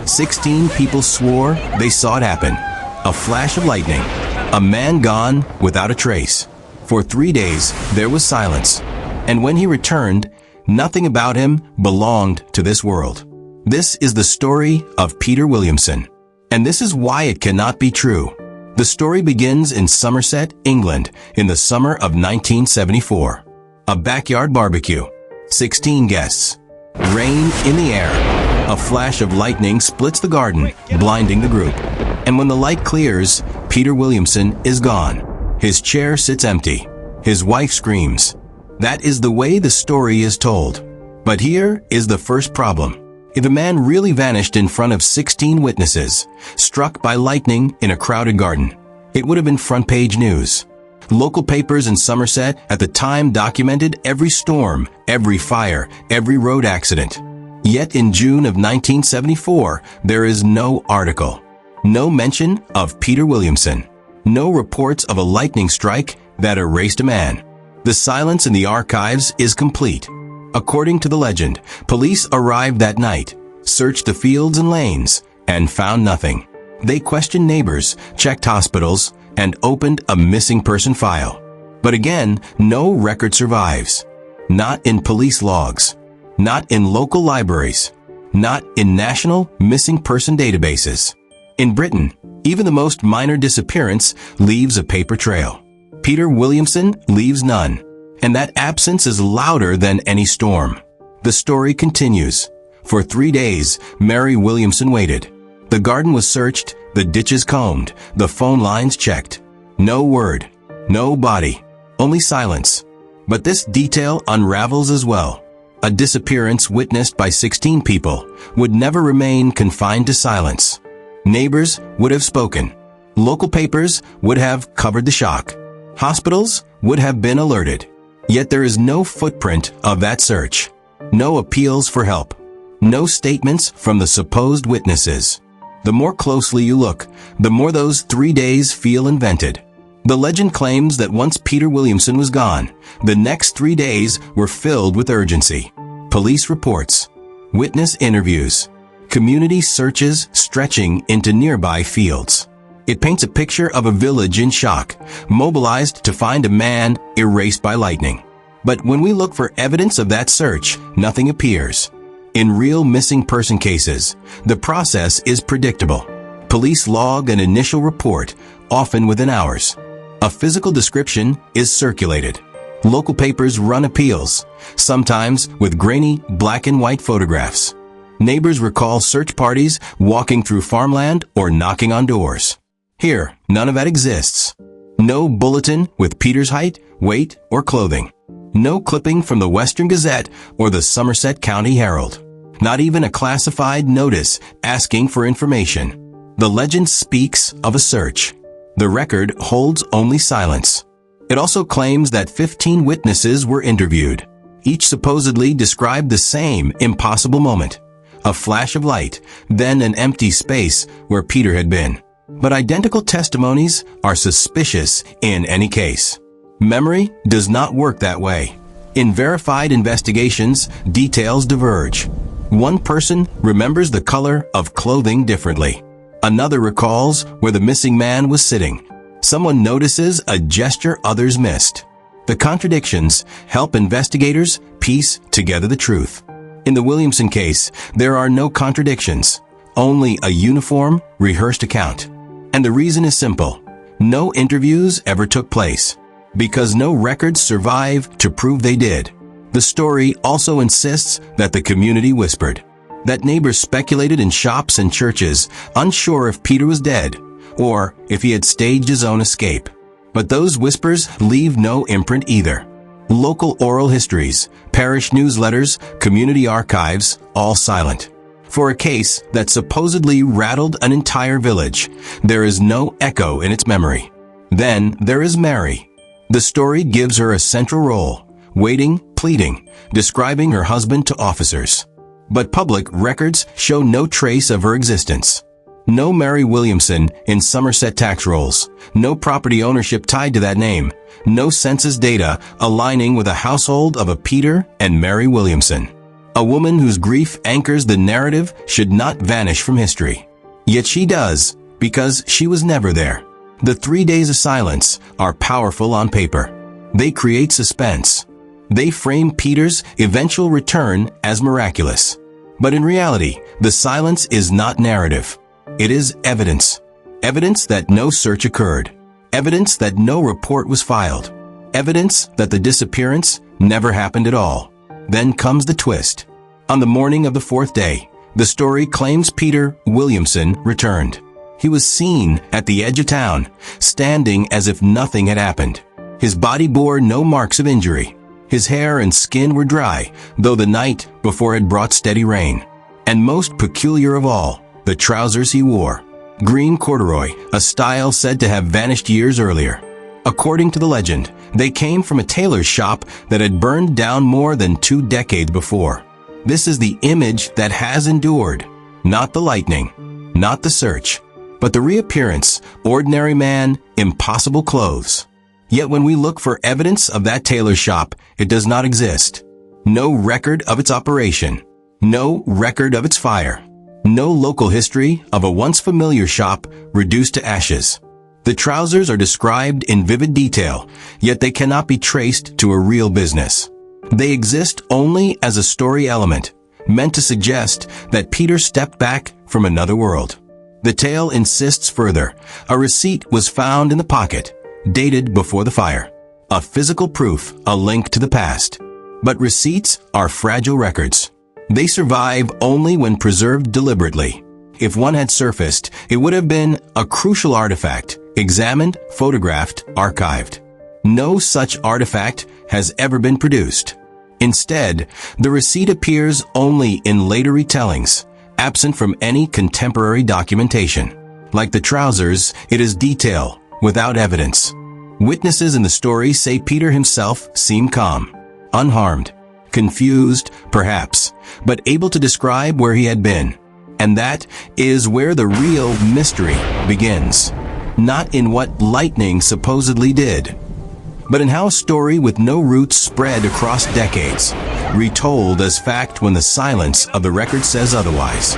16 people swore they saw it happen. A flash of lightning. A man gone without a trace. For 3 days, there was silence. And when he returned, nothing about him belonged to this world. This is the story of Peter Williamson. And this is why it cannot be true. The story begins in Somerset, England, in the summer of 1974. A backyard barbecue. 16 guests. Rain in the air. A flash of lightning splits the garden, blinding the group. And when the light clears, Peter Williamson is gone. His chair sits empty. His wife screams. That is the way the story is told. But here is the first problem. If a man really vanished in front of 16 witnesses, struck by lightning in a crowded garden, it would have been front-page news. Local papers in Somerset at the time documented every storm, every fire, every road accident. Yet in June of 1974, there is no article. No mention of Peter Williamson. No reports of a lightning strike that erased a man. The silence in the archives is complete. According to the legend, police arrived that night, searched the fields and lanes, and found nothing. They questioned neighbors, checked hospitals, and opened a missing person file. But again, no record survives. Not in police logs. Not in local libraries. Not in national missing person databases. In Britain, even the most minor disappearance leaves a paper trail. Peter Williamson leaves none. And that absence is louder than any storm. The story continues. For 3 days, Mary Williamson waited. The garden was searched, the ditches combed, the phone lines checked. No word, no body, only silence. But this detail unravels as well. A disappearance witnessed by 16 people would never remain confined to silence. Neighbors would have spoken. Local papers would have covered the shock. Hospitals would have been alerted. Yet there is no footprint of that search. No appeals for help. No statements from the supposed witnesses. The more closely you look, the more those 3 days feel invented. The legend claims that once Peter Williamson was gone, the next 3 days were filled with urgency. Police reports, witness interviews, community searches stretching into nearby fields. It paints a picture of a village in shock, mobilized to find a man erased by lightning. But when we look for evidence of that search, nothing appears. In real missing person cases, the process is predictable. Police log an initial report, often within hours. A physical description is circulated. Local papers run appeals, sometimes with grainy black and white photographs. Neighbors recall search parties walking through farmland or knocking on doors. Here, none of that exists. No bulletin with Peter's height, weight, or clothing. No clipping from the Western Gazette or the Somerset County Herald. Not even a classified notice asking for information. The legend speaks of a search. The record holds only silence. It also claims that 15 witnesses were interviewed. Each supposedly described the same impossible moment. A flash of light, then an empty space where Peter had been. But identical testimonies are suspicious in any case. Memory does not work that way. In verified investigations, details diverge. One person remembers the color of clothing differently. Another recalls where the missing man was sitting. Someone notices a gesture others missed. The contradictions help investigators piece together the truth. In the Williamson case, there are no contradictions, only a uniform, rehearsed account. And the reason is simple. No interviews ever took place, because no records survive to prove they did. The story also insists that the community whispered, that neighbors speculated in shops and churches, unsure if Peter was dead, or if he had staged his own escape. But those whispers leave no imprint either. Local oral histories, parish newsletters, community archives, all silent. For a case that supposedly rattled an entire village, there is no echo in its memory. Then there is Mary. The story gives her a central role, waiting, pleading, describing her husband to officers. But public records show no trace of her existence. No Mary Williamson in Somerset tax rolls, no property ownership tied to that name, no census data aligning with a household of a Peter and Mary Williamson. A woman whose grief anchors the narrative should not vanish from history. Yet she does, because she was never there. The 3 days of silence are powerful on paper. They create suspense. They frame Peter's eventual return as miraculous. But in reality, the silence is not narrative. It is evidence. Evidence that no search occurred. Evidence that no report was filed. Evidence that the disappearance never happened at all. Then comes the twist. On the morning of the 4th day, the story claims Peter Williamson returned. He was seen at the edge of town, standing as if nothing had happened. His body bore no marks of injury. His hair and skin were dry, though the night before had brought steady rain. And most peculiar of all, the trousers he wore. Green corduroy, a style said to have vanished years earlier. According to the legend, they came from a tailor's shop that had burned down more than 2 decades before. This is the image that has endured. Not the lightning, not the search, but the reappearance, ordinary man, impossible clothes. Yet when we look for evidence of that tailor shop, it does not exist. No record of its operation. No record of its fire. No local history of a once familiar shop reduced to ashes. The trousers are described in vivid detail, yet they cannot be traced to a real business. They exist only as a story element, meant to suggest that Peter stepped back from another world. The tale insists further. A receipt was found in the pocket, dated before the fire. A physical proof, a link to the past. But receipts are fragile records. They survive only when preserved deliberately. If one had surfaced, it would have been a crucial artifact, examined, photographed, archived. No such artifact has ever been produced. Instead, the receipt appears only in later retellings, absent from any contemporary documentation. Like the trousers, it is detail, without evidence. Witnesses in the story say Peter himself seemed calm, unharmed, confused, perhaps, but able to describe where he had been. And that is where the real mystery begins. Not in what lightning supposedly did, but in how a story with no roots spread across decades, retold as fact when the silence of the record says otherwise.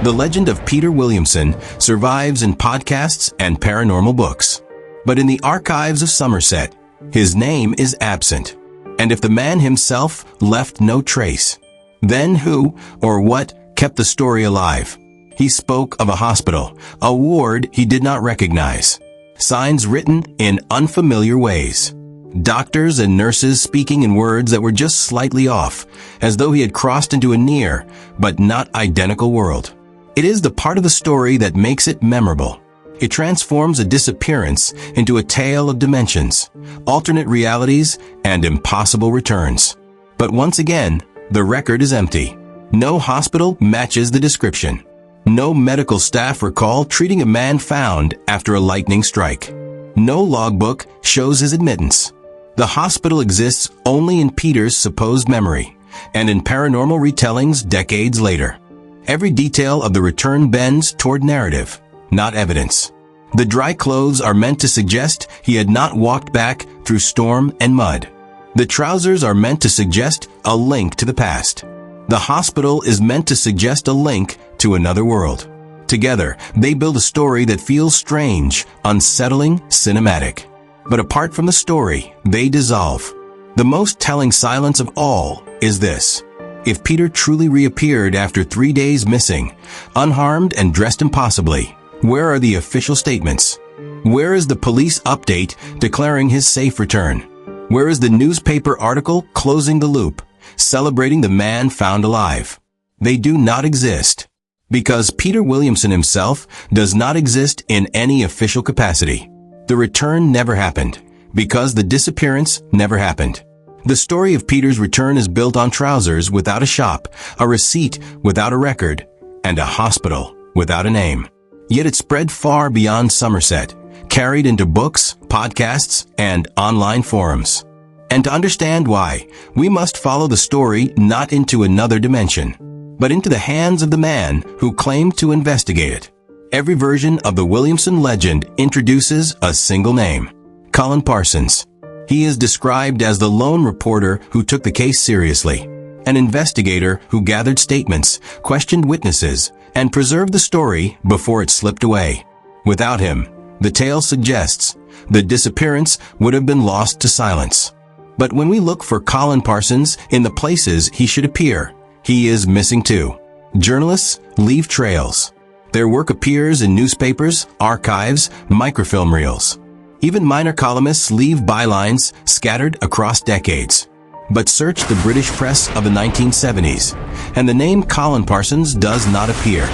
The legend of Peter Williamson survives in podcasts and paranormal books. But in the archives of Somerset, his name is absent. And if the man himself left no trace, then who or what kept the story alive? He spoke of a hospital, a ward he did not recognize, signs written in unfamiliar ways, doctors and nurses speaking in words that were just slightly off, as though he had crossed into a near but not identical world. It is the part of the story that makes it memorable. It transforms a disappearance into a tale of dimensions, alternate realities, and impossible returns. But once again, the record is empty. No hospital matches the description. No medical staff recall treating a man found after a lightning strike. No logbook shows his admittance. The hospital exists only in Peter's supposed memory, and in paranormal retellings decades later. Every detail of the return bends toward narrative, not evidence. The dry clothes are meant to suggest he had not walked back through storm and mud. The trousers are meant to suggest a link to the past. The hospital is meant to suggest a link to another world. Together, they build a story that feels strange, unsettling, cinematic. But apart from the story, they dissolve. The most telling silence of all is this. If Peter truly reappeared after 3 days missing, unharmed and dressed impossibly, where are the official statements? Where is the police update declaring his safe return? Where is the newspaper article closing the loop, celebrating the man found alive? They do not exist, because Peter Williamson himself does not exist in any official capacity. The return never happened, because the disappearance never happened. The story of Peter's return is built on trousers without a shop, a receipt without a record, and a hospital without a name. Yet it spread far beyond Somerset, carried into books, podcasts, and online forums. And to understand why, we must follow the story not into another dimension, but into the hands of the man who claimed to investigate it. Every version of the Williamson legend introduces a single name, Colin Parsons. He is described as the lone reporter who took the case seriously, an investigator who gathered statements, questioned witnesses, and preserved the story before it slipped away. Without him, the tale suggests, the disappearance would have been lost to silence. But when we look for Colin Parsons in the places he should appear, he is missing too. Journalists leave trails. Their work appears in newspapers, archives, microfilm reels. Even minor columnists leave bylines scattered across decades. But search the British press of the 1970s, and the name Colin Parsons does not appear.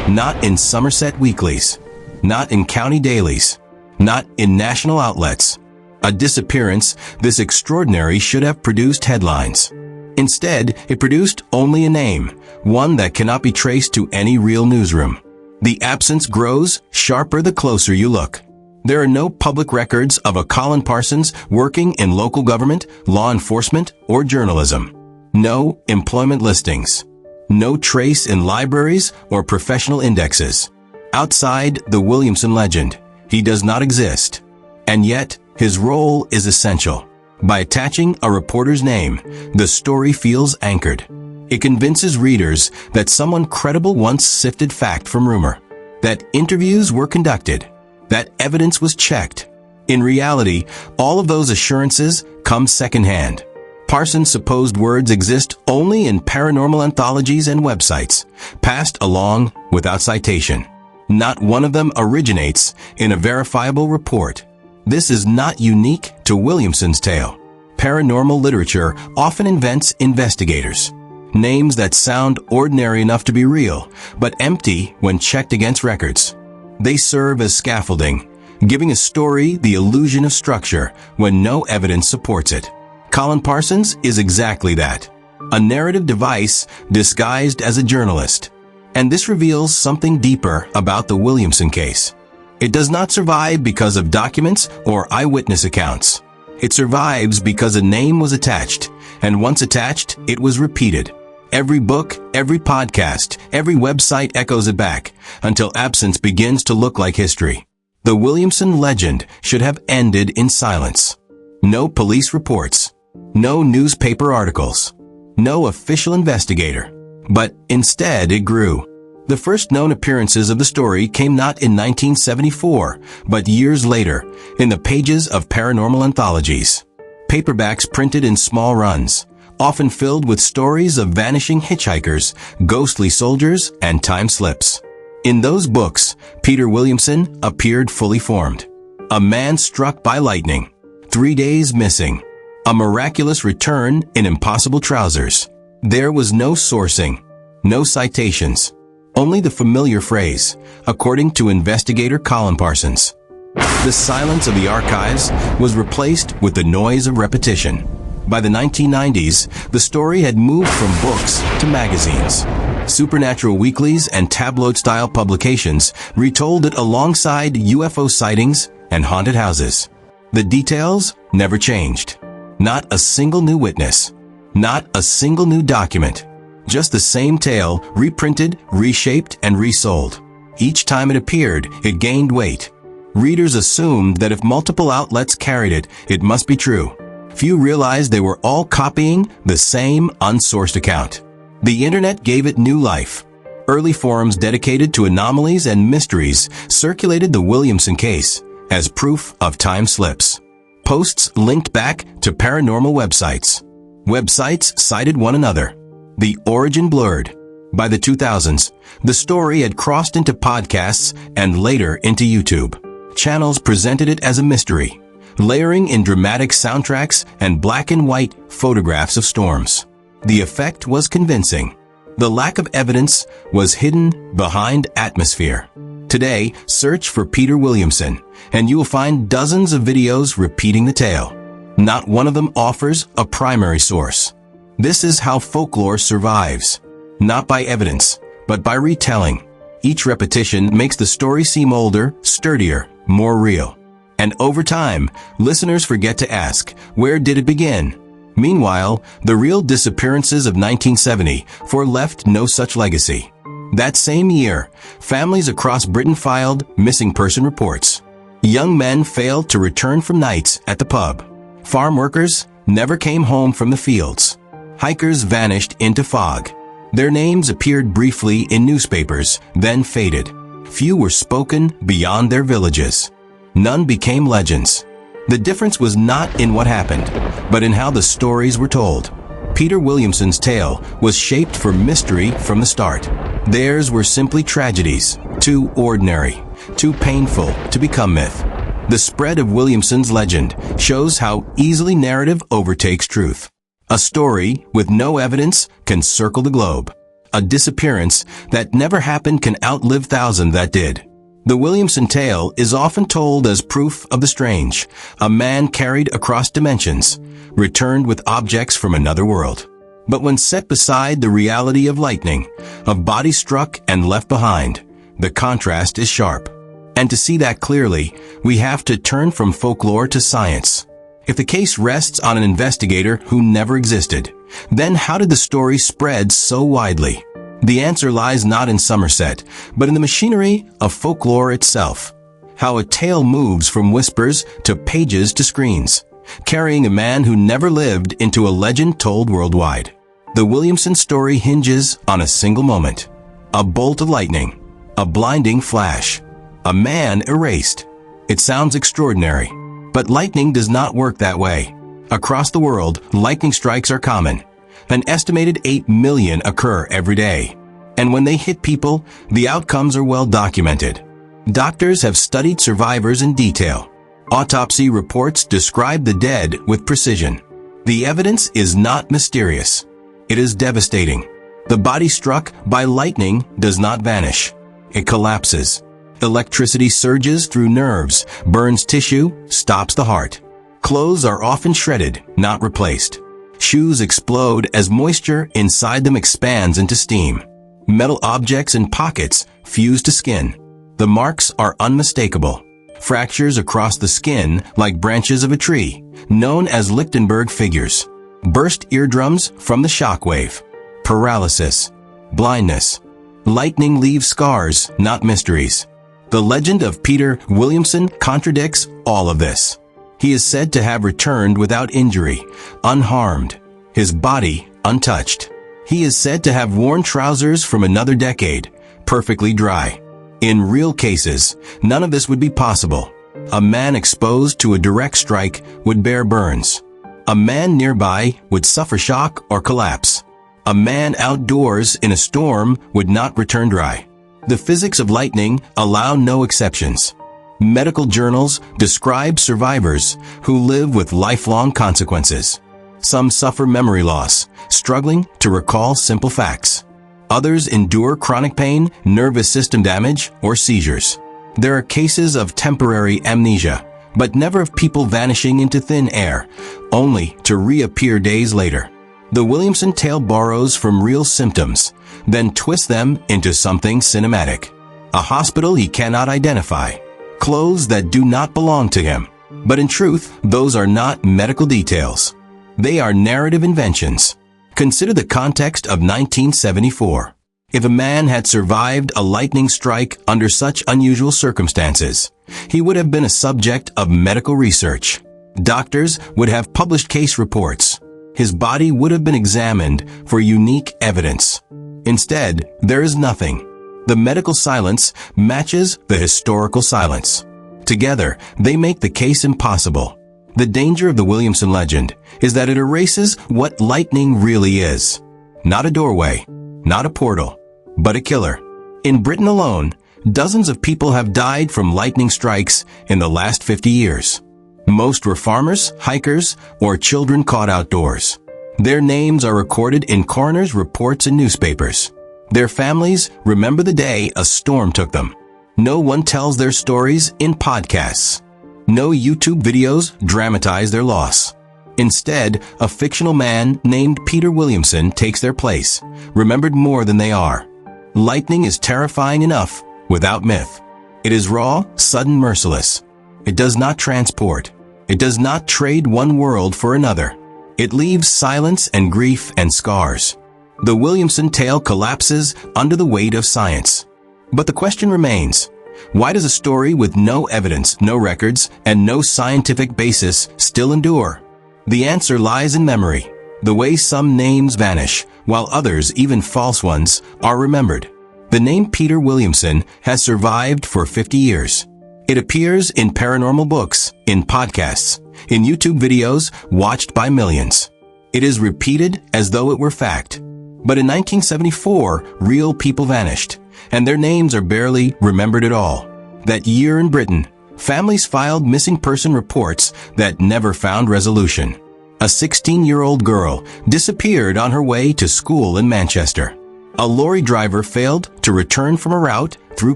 Not in Somerset weeklies. Not in county dailies. Not in national outlets. A disappearance this extraordinary should have produced headlines. Instead, it produced only a name, one that cannot be traced to any real newsroom. The absence grows sharper the closer you look. There are no public records of a Colin Parsons working in local government, law enforcement, or journalism. No employment listings. No trace in libraries or professional indexes. Outside the Williamson legend, he does not exist. And yet, his role is essential. By attaching a reporter's name, the story feels anchored. It convinces readers that someone credible once sifted fact from rumor, that interviews were conducted, that evidence was checked. In reality, all of those assurances come secondhand. Parsons' supposed words exist only in paranormal anthologies and websites, passed along without citation. Not one of them originates in a verifiable report. This is not unique to Williamson's tale. Paranormal literature often invents investigators, names that sound ordinary enough to be real, but empty when checked against records. They serve as scaffolding, giving a story the illusion of structure when no evidence supports it. Colin Parsons is exactly that, a narrative device disguised as a journalist. And this reveals something deeper about the Williamson case. It does not survive because of documents or eyewitness accounts. It survives because a name was attached, and once attached, it was repeated. Every book, every podcast, every website echoes it back, until absence begins to look like history. The Williamson legend should have ended in silence. No police reports. No newspaper articles. No official investigator. But instead it grew. The first known appearances of the story came not in 1974, but years later, in the pages of paranormal anthologies. Paperbacks printed in small runs, often filled with stories of vanishing hitchhikers, ghostly soldiers, and time slips. In those books, Peter Williamson appeared fully formed. A man struck by lightning. 3 days missing. A miraculous return in impossible trousers. There was no sourcing, no citations, only the familiar phrase, according to investigator Colin Parsons. The silence of the archives was replaced with the noise of repetition. By the 1990s, the story had moved from books to magazines. Supernatural weeklies and tabloid-style publications retold it alongside UFO sightings and haunted houses. The details never changed. Not a single new witness. Not a single new document. Just the same tale, reprinted, reshaped, and resold. Each time it appeared, it gained weight. Readers assumed that if multiple outlets carried it, it must be true. Few realized they were all copying the same unsourced account. The internet gave it new life. Early forums dedicated to anomalies and mysteries circulated the Williamson case as proof of time slips. Posts linked back to paranormal websites. Websites cited one another. The origin blurred. By the 2000s, the story had crossed into podcasts and later into YouTube. Channels presented it as a mystery, layering in dramatic soundtracks and black and white photographs of storms. The effect was convincing. The lack of evidence was hidden behind atmosphere. Today, search for Peter Williamson, and you will find dozens of videos repeating the tale. Not one of them offers a primary source. This is how folklore survives. Not by evidence, but by retelling. Each repetition makes the story seem older, sturdier, more real. And over time, listeners forget to ask, where did it begin? Meanwhile, the real disappearances of 1974 left no such legacy. That same year, families across Britain filed missing person reports. Young men failed to return from nights at the pub. Farm workers never came home from the fields. Hikers vanished into fog. Their names appeared briefly in newspapers, then faded. Few were spoken beyond their villages. None became legends. The difference was not in what happened, but in how the stories were told. Peter Williamson's tale was shaped for mystery from the start. Theirs were simply tragedies, too ordinary, too painful to become myth. The spread of Williamson's legend shows how easily narrative overtakes truth. A story with no evidence can circle the globe. A disappearance that never happened can outlive thousands that did. The Williamson tale is often told as proof of the strange. A man carried across dimensions, returned with objects from another world. But when set beside the reality of lightning, of bodies struck and left behind, the contrast is sharp. And to see that clearly, we have to turn from folklore to science. If the case rests on an investigator who never existed, then how did the story spread so widely? The answer lies not in Somerset, but in the machinery of folklore itself. How a tale moves from whispers to pages to screens, carrying a man who never lived into a legend told worldwide. The Williamson story hinges on a single moment. A bolt of lightning, a blinding flash, a man erased. It sounds extraordinary, but lightning does not work that way. Across the world, lightning strikes are common. An estimated 8 million occur every day. And when they hit people, the outcomes are well documented. Doctors have studied survivors in detail. Autopsy reports describe the dead with precision. The evidence is not mysterious. It is devastating. The body struck by lightning does not vanish. It collapses. Electricity surges through nerves, burns tissue, stops the heart. Clothes are often shredded, not replaced. Shoes explode as moisture inside them expands into steam. Metal objects in pockets fuse to skin. The marks are unmistakable. Fractures across the skin like branches of a tree, known as Lichtenberg figures. Burst eardrums from the shockwave. Paralysis. Blindness. Lightning leaves scars, not mysteries. The legend of Peter Williamson contradicts all of this. He is said to have returned without injury, unharmed, his body untouched. He is said to have worn trousers from another decade, perfectly dry. In real cases, none of this would be possible. A man exposed to a direct strike would bear burns. A man nearby would suffer shock or collapse. A man outdoors in a storm would not return dry. The physics of lightning allow no exceptions. Medical journals describe survivors who live with lifelong consequences. Some suffer memory loss, struggling to recall simple facts. Others endure chronic pain, nervous system damage, or seizures. There are cases of temporary amnesia, but never of people vanishing into thin air, only to reappear days later. The Williamson tale borrows from real symptoms, then twists them into something cinematic. A hospital he cannot identify. Clothes that do not belong to him. But in truth, those are not medical details. They are narrative inventions. Consider the context of 1974. If a man had survived a lightning strike under such unusual circumstances, he would have been a subject of medical research. Doctors would have published case reports. His body would have been examined for unique evidence. Instead, there is nothing. The medical silence matches the historical silence. Together, they make the case impossible. The danger of the Williamson legend is that it erases what lightning really is. Not a doorway, not a portal, but a killer. In Britain alone, dozens of people have died from lightning strikes in the last 50 years. Most were farmers, hikers, or children caught outdoors. Their names are recorded in coroners' reports and newspapers. Their families remember the day a storm took them. No one tells their stories in podcasts. No YouTube videos dramatize their loss. Instead, a fictional man named Peter Williamson takes their place, remembered more than they are. Lightning is terrifying enough without myth. It is raw, sudden, merciless. It does not transport. It does not trade one world for another. It leaves silence and grief and scars. The Williamson tale collapses under the weight of science. But the question remains, why does a story with no evidence, no records, and no scientific basis still endure? The answer lies in memory. The way some names vanish, while others, even false ones, are remembered. The name Peter Williamson has survived for 50 years. It appears in paranormal books, in podcasts, in YouTube videos watched by millions. It is repeated as though it were fact. But in 1974, real people vanished, and their names are barely remembered at all. That year in Britain, families filed missing person reports that never found resolution. A 16-year-old girl disappeared on her way to school in Manchester. A lorry driver failed to return from a route through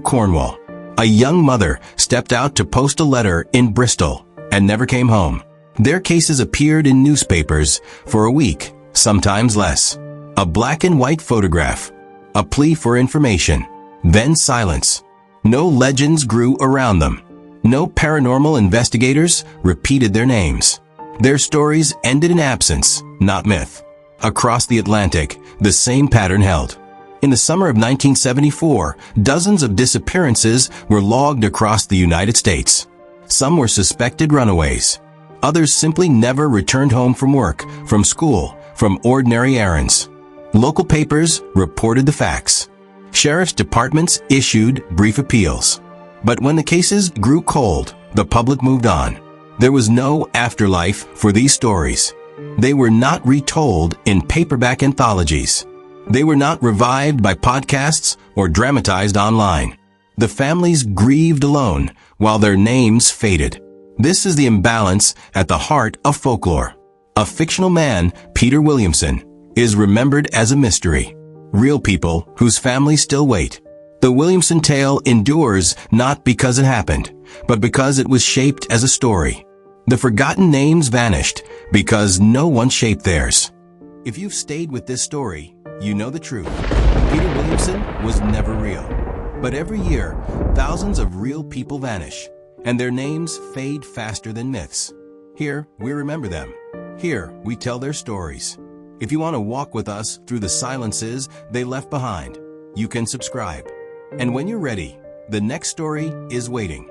Cornwall. A young mother stepped out to post a letter in Bristol and never came home. Their cases appeared in newspapers for a week, sometimes less. A black and white photograph, a plea for information, then silence. No legends grew around them. No paranormal investigators repeated their names. Their stories ended in absence, not myth. Across the Atlantic, the same pattern held. In the summer of 1974, dozens of disappearances were logged across the United States. Some were suspected runaways. Others simply never returned home from work, from school, from ordinary errands. Local papers reported the facts. Sheriff's departments issued brief appeals. But when the cases grew cold, the public moved on. There was no afterlife for these stories. They were not retold in paperback anthologies. They were not revived by podcasts or dramatized online. The families grieved alone while their names faded. This is the imbalance at the heart of folklore. A fictional man, Peter Williamson, is remembered as a mystery. Real people whose families still wait. The Williamson tale endures not because it happened, but because it was shaped as a story. The forgotten names vanished because no one shaped theirs. If you've stayed with this story, you know the truth. Peter Williamson was never real. But every year, thousands of real people vanish, and their names fade faster than myths. Here, we remember them. Here, we tell their stories. If you want to walk with us through the silences they left behind, you can subscribe. And when you're ready, the next story is waiting.